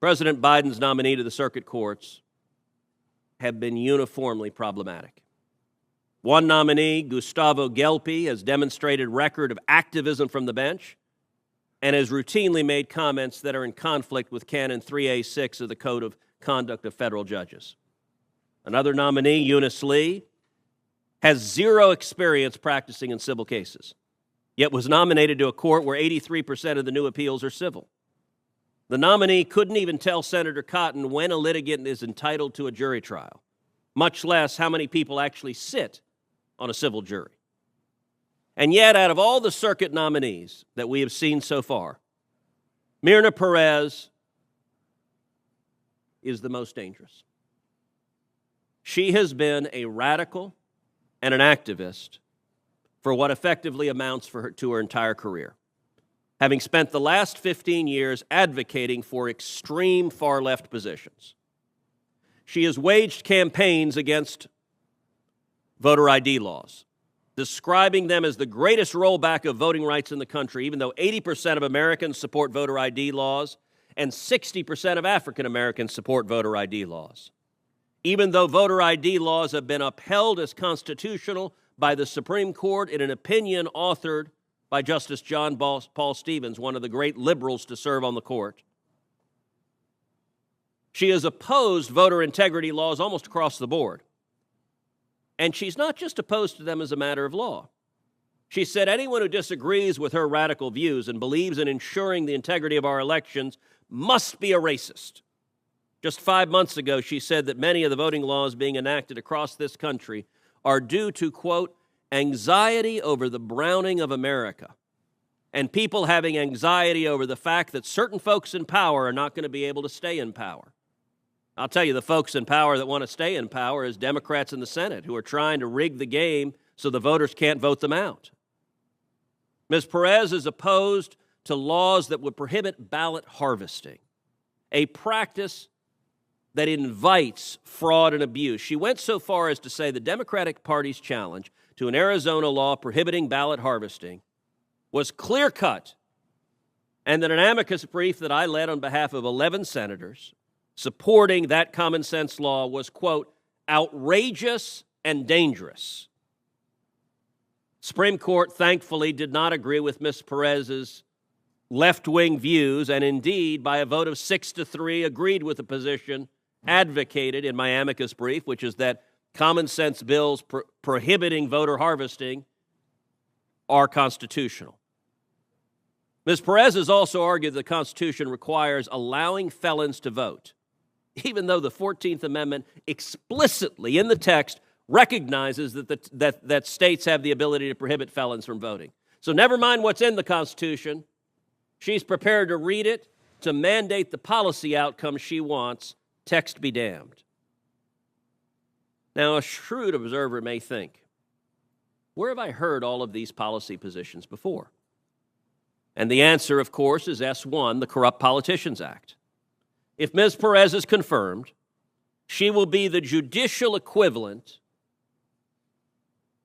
President Biden's nominee to the circuit courts have been uniformly problematic. One nominee, Gustavo Gelpi, has demonstrated record of activism from the bench and has routinely made comments that are in conflict with Canon 3A6 of the Code of Conduct of Federal Judges. Another nominee, Eunice Lee, has zero experience practicing in civil cases, yet was nominated to a court where 83% of the new appeals are civil. The nominee couldn't even tell Senator Cotton when a litigant is entitled to a jury trial, much less how many people actually sit on a civil jury. And yet, out of all the circuit nominees that we have seen so far, Myrna Perez is the most dangerous. She has been a radical and an activist for what effectively amounts to her entire career, having spent the last 15 years advocating for extreme far-left positions. She has waged campaigns against voter ID laws, describing them as the greatest rollback of voting rights in the country, even though 80% of Americans support voter ID laws and 60% of African Americans support voter ID laws. Even though voter ID laws have been upheld as constitutional by the Supreme Court in an opinion authored by Justice John Paul Stevens, one of the great liberals to serve on the court. She has opposed voter integrity laws almost across the board. And she's not just opposed to them as a matter of law. She said anyone who disagrees with her radical views and believes in ensuring the integrity of our elections must be a racist. Just 5 months ago, she said that many of the voting laws being enacted across this country are due to, quote, anxiety over the browning of America, and people having anxiety over the fact that certain folks in power are not going to be able to stay in power. I'll tell you, the folks in power that want to stay in power is Democrats in the Senate who are trying to rig the game so the voters can't vote them out. Ms. Perez is opposed to laws that would prohibit ballot harvesting, a practice that invites fraud and abuse. She went so far as to say the Democratic Party's challenge to an Arizona law prohibiting ballot harvesting was clear-cut, and that an amicus brief that I led on behalf of 11 senators supporting that common sense law was, quote, outrageous and dangerous. Supreme Court, thankfully, did not agree with Ms. Perez's left-wing views, and indeed, by a vote of 6-3, agreed with the position advocated in my amicus brief, which is that common sense bills prohibiting voter harvesting are constitutional. Ms. Perez has also argued the Constitution requires allowing felons to vote, even though the 14th Amendment explicitly in the text recognizes that states have the ability to prohibit felons from voting. So never mind what's in the Constitution, she's prepared to read it to mandate the policy outcome she wants, text be damned. Now, a shrewd observer may think, where have I heard all of these policy positions before? And the answer, of course, is S1, the Corrupt Politicians Act. If Ms. Perez is confirmed, she will be the judicial equivalent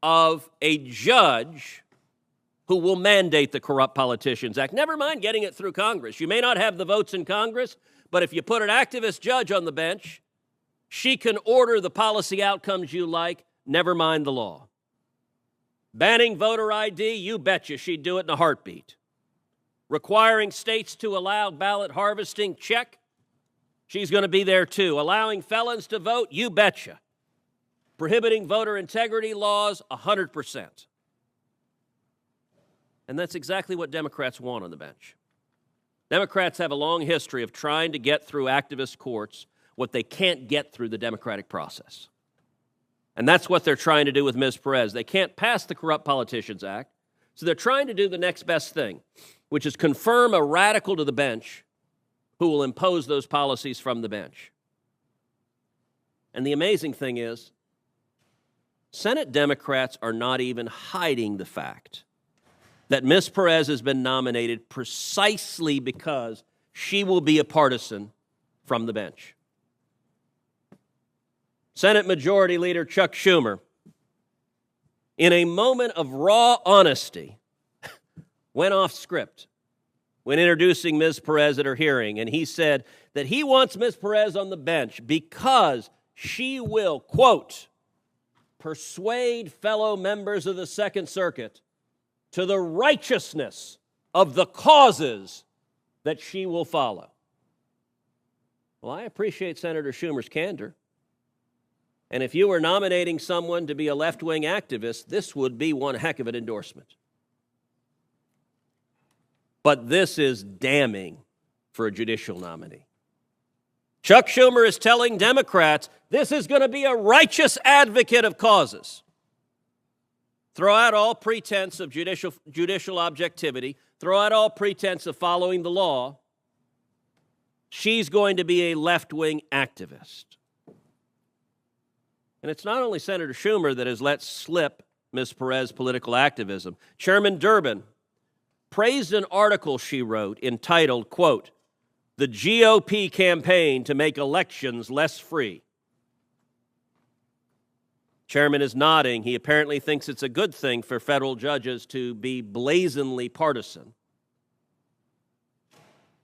of a judge who will mandate the Corrupt Politicians Act. Never mind getting it through Congress. You may not have the votes in Congress, but if you put an activist judge on the bench, she can order the policy outcomes you like, never mind the law. Banning voter ID, you betcha she'd do it in a heartbeat. Requiring states to allow ballot harvesting, check. She's going to be there too. Allowing felons to vote, you betcha. Prohibiting voter integrity laws, 100%. And that's exactly what Democrats want on the bench. Democrats have a long history of trying to get through activist courts what they can't get through the democratic process. And that's what they're trying to do with Ms. Perez. They can't pass the Corrupt Politicians Act, so they're trying to do the next best thing, which is confirm a radical to the bench who will impose those policies from the bench. And the amazing thing is, Senate Democrats are not even hiding the fact that Ms. Perez has been nominated precisely because she will be a partisan from the bench. Senate Majority Leader Chuck Schumer, in a moment of raw honesty, went off script when introducing Ms. Perez at her hearing, and he said that he wants Ms. Perez on the bench because she will, quote, persuade fellow members of the Second Circuit to the righteousness of the causes that she will follow. Well, I appreciate Senator Schumer's candor. And if you were nominating someone to be a left-wing activist, this would be one heck of an endorsement. But this is damning for a judicial nominee. Chuck Schumer is telling Democrats this is going to be a righteous advocate of causes. Throw out all pretense of judicial objectivity. Throw out all pretense of following the law. She's going to be a left-wing activist. And it's not only Senator Schumer that has let slip Ms. Perez's political activism. Chairman Durbin praised an article she wrote entitled, quote, "The GOP Campaign to Make Elections Less Free." Chairman is nodding. He apparently thinks it's a good thing for federal judges to be blazingly partisan.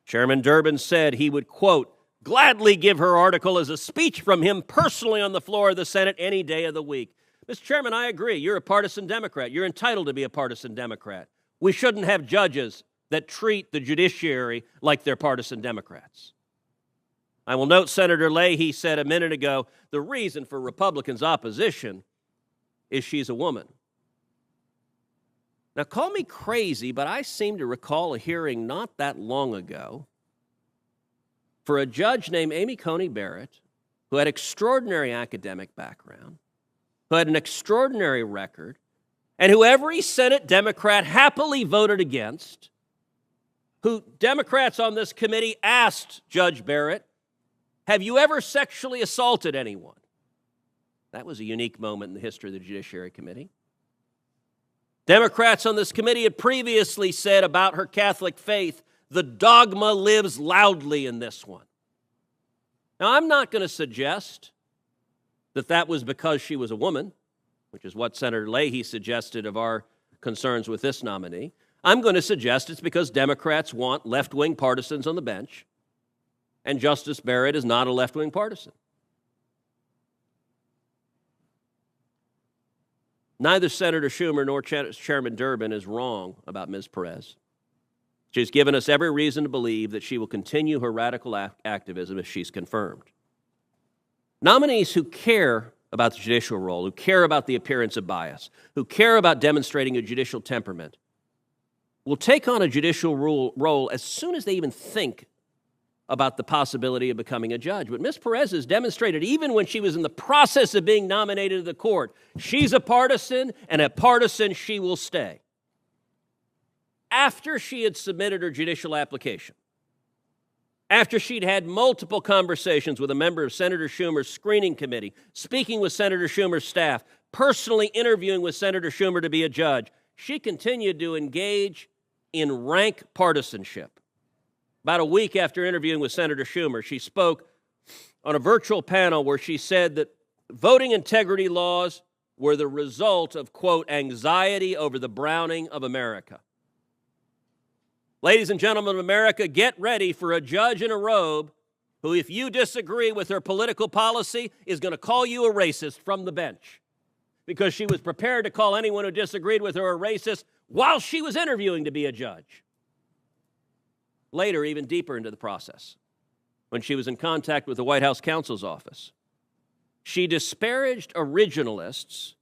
Chairman Durbin said he would, quote, "gladly give her article as a speech from him personally on the floor of the Senate any day of the week." Mr. Chairman, I agree. You're a partisan Democrat. You're entitled to be a partisan Democrat. We shouldn't have judges that treat the judiciary like they're partisan Democrats. I will note Senator Leahy said a minute ago, the reason for Republicans' opposition is she's a woman. Now, call me crazy, but I seem to recall a hearing not that long ago for a judge named Amy Coney Barrett, who had extraordinary academic background, who had an extraordinary record, and who every Senate Democrat happily voted against, who Democrats on this committee asked Judge Barrett, "Have you ever sexually assaulted anyone?" That was a unique moment in the history of the Judiciary Committee. Democrats on this committee had previously said about her Catholic faith, the dogma lives loudly in this one. Now, I'm not going to suggest that that was because she was a woman, which is what Senator Leahy suggested of our concerns with this nominee. I'm going to suggest it's because Democrats want left-wing partisans on the bench, and Justice Barrett is not a left-wing partisan. Neither Senator Schumer nor Chairman Durbin is wrong about Ms. Perez. She's given us every reason to believe that she will continue her radical activism if she's confirmed. Nominees who care about the judicial role, who care about the appearance of bias, who care about demonstrating a judicial temperament, will take on a judicial role as soon as they even think about the possibility of becoming a judge. But Ms. Perez has demonstrated, even when she was in the process of being nominated to the court, she's a partisan, and a partisan she will stay. After she had submitted her judicial application, after she'd had multiple conversations with a member of Senator Schumer's screening committee, speaking with Senator Schumer's staff, personally interviewing with Senator Schumer to be a judge, she continued to engage in rank partisanship. About a week after interviewing with Senator Schumer, she spoke on a virtual panel where she said that voting integrity laws were the result of, quote, anxiety over the browning of America. Ladies and gentlemen of America, get ready for a judge in a robe who, if you disagree with her political policy, is going to call you a racist from the bench, because she was prepared to call anyone who disagreed with her a racist while she was interviewing to be a judge. Later, even deeper into the process, when she was in contact with the White House counsel's office, she disparaged originalists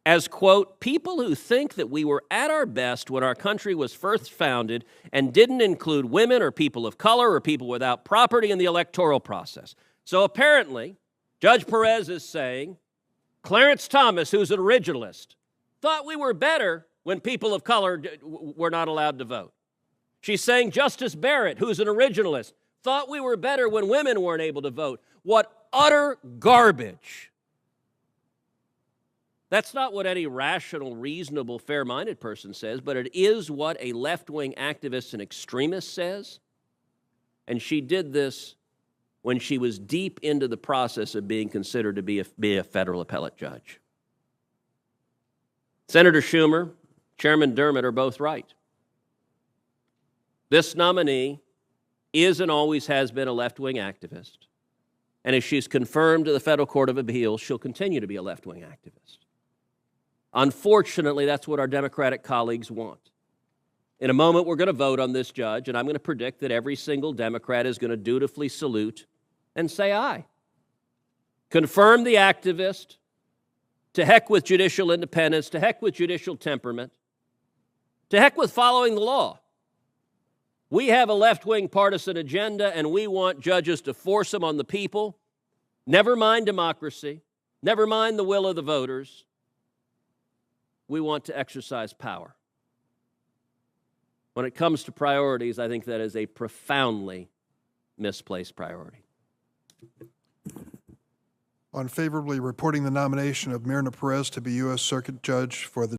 as, quote, people who think that we were at our best when our country was first founded and didn't include women or people of color or people without property in the electoral process. So apparently, Judge Perez is saying, Clarence Thomas, who's an originalist, thought we were better when people of color were not allowed to vote. She's saying Justice Barrett, who's an originalist, thought we were better when women weren't able to vote. What utter garbage. That's not what any rational, reasonable, fair-minded person says, but it is what a left-wing activist and extremist says. And she did this when she was deep into the process of being considered to be a federal appellate judge. Senator Schumer, Chairman Durbin are both right. This nominee is and always has been a left-wing activist. And as she's confirmed to the Federal Court of Appeals, she'll continue to be a left-wing activist. Unfortunately, that's what our Democratic colleagues want. In a moment, we're going to vote on this judge, and I'm going to predict that every single Democrat is going to dutifully salute and say aye. Confirm the activist. To heck with judicial independence. To heck with judicial temperament. To heck with following the law. We have a left-wing partisan agenda, and we want judges to force them on the people. Never mind democracy. Never mind the will of the voters. We want to exercise power. When it comes to priorities, I think that is a profoundly misplaced priority. On favorably reporting the nomination of Myrna Perez to be U.S. Circuit Judge for the